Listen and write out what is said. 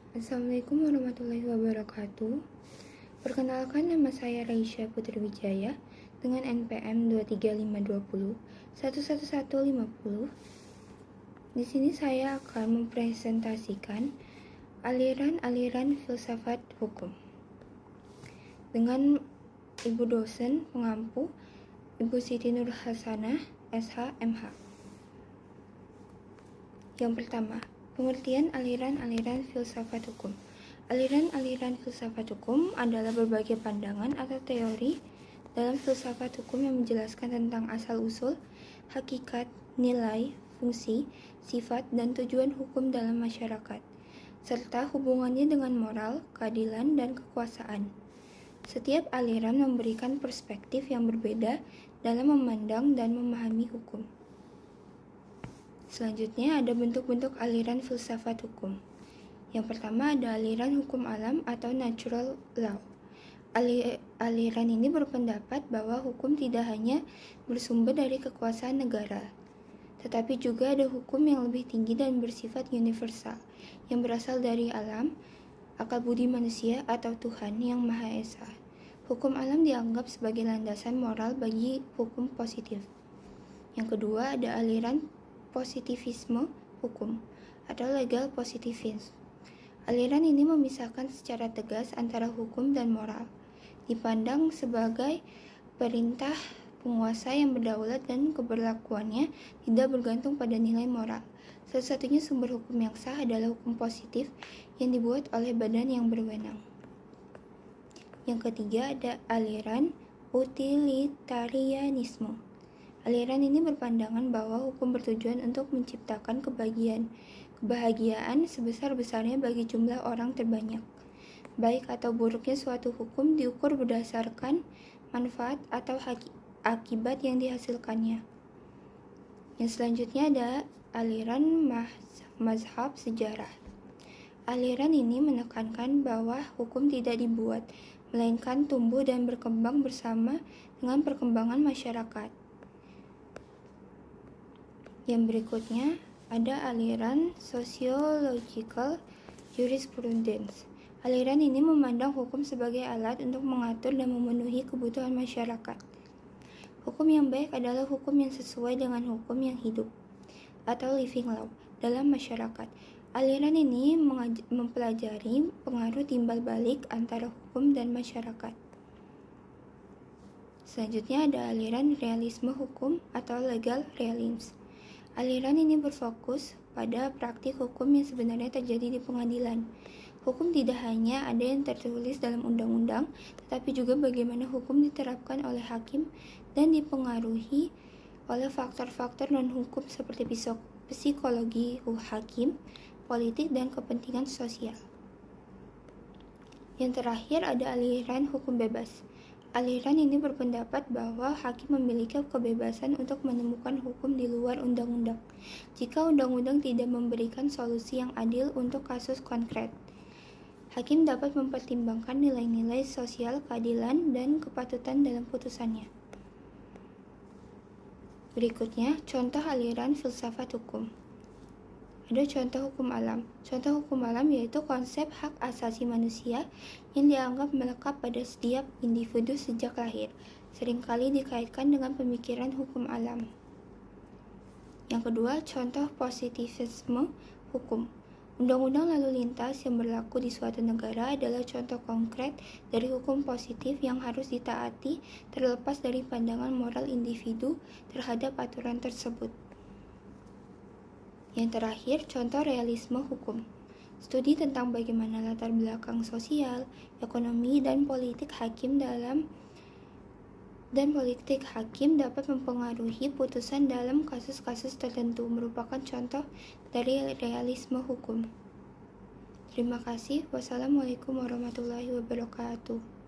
Assalamualaikum warahmatullahi wabarakatuh. Perkenalkan, nama saya Raisya Putri Wijaya dengan NPM 23520 11150. Di sini saya akan mempresentasikan aliran-aliran filsafat hukum dengan Ibu dosen pengampu Ibu Siti Nur Hasanah, SH, MH. Yang pertama, pengertian aliran-aliran filsafat hukum. Aliran-aliran filsafat hukum adalah berbagai pandangan atau teori dalam filsafat hukum yang menjelaskan tentang asal-usul, hakikat, nilai, fungsi, sifat, dan tujuan hukum dalam masyarakat, serta hubungannya dengan moral, keadilan, dan kekuasaan. Setiap aliran memberikan perspektif yang berbeda dalam memandang dan memahami hukum. Selanjutnya ada bentuk-bentuk aliran filsafat hukum. Yang pertama ada aliran hukum alam atau natural law. Aliran ini berpendapat bahwa hukum tidak hanya bersumber dari kekuasaan negara, tetapi juga ada hukum yang lebih tinggi dan bersifat universal, yang berasal dari alam, akal budi manusia atau Tuhan yang Maha Esa. Hukum alam dianggap sebagai landasan moral bagi hukum positif. Yang kedua ada aliran positivisme hukum atau legal positivism. Aliran ini memisahkan secara tegas antara hukum dan moral, dipandang sebagai perintah penguasa yang berdaulat dan keberlakuannya tidak bergantung pada nilai moral. Satu-satunya sumber hukum yang sah adalah hukum positif yang dibuat oleh badan yang berwenang. Yang ketiga ada aliran utilitarianisme. Aliran ini berpandangan bahwa hukum bertujuan untuk menciptakan kebahagiaan sebesar-besarnya bagi jumlah orang terbanyak. Baik atau buruknya suatu hukum diukur berdasarkan manfaat atau akibat yang dihasilkannya. Yang selanjutnya ada aliran mazhab sejarah. Aliran ini menekankan bahwa hukum tidak dibuat, melainkan tumbuh dan berkembang bersama dengan perkembangan masyarakat. Yang berikutnya ada aliran sociological jurisprudence. Aliran ini memandang hukum sebagai alat untuk mengatur dan memenuhi kebutuhan masyarakat. Hukum yang baik adalah hukum yang sesuai dengan hukum yang hidup atau living law dalam masyarakat. Aliran ini mempelajari pengaruh timbal balik antara hukum dan masyarakat. Selanjutnya ada aliran realisme hukum atau legal realism. Aliran ini berfokus pada praktik hukum yang sebenarnya terjadi di pengadilan. Hukum tidak hanya ada yang tertulis dalam undang-undang, tetapi juga bagaimana hukum diterapkan oleh hakim dan dipengaruhi oleh faktor-faktor non-hukum seperti psikologi hakim, politik, dan kepentingan sosial. Yang terakhir ada aliran hukum bebas. Aliran ini berpendapat bahwa hakim memiliki kebebasan untuk menemukan hukum di luar undang-undang, jika undang-undang tidak memberikan solusi yang adil untuk kasus konkret. Hakim dapat mempertimbangkan nilai-nilai sosial, keadilan, dan kepatutan dalam putusannya. Berikutnya, contoh aliran filsafat hukum. Ada contoh hukum alam. Contoh hukum alam yaitu konsep hak asasi manusia yang dianggap melekat pada setiap individu sejak lahir, seringkali dikaitkan dengan pemikiran hukum alam. Yang kedua, contoh positivisme hukum. Undang-undang lalu lintas yang berlaku di suatu negara adalah contoh konkret dari hukum positif yang harus ditaati terlepas dari pandangan moral individu terhadap aturan tersebut. Yang terakhir, contoh realisme hukum. Studi tentang bagaimana latar belakang sosial, ekonomi, dan politik hakim dapat mempengaruhi putusan dalam kasus-kasus tertentu merupakan contoh dari realisme hukum. Terima kasih. Wassalamualaikum warahmatullahi wabarakatuh.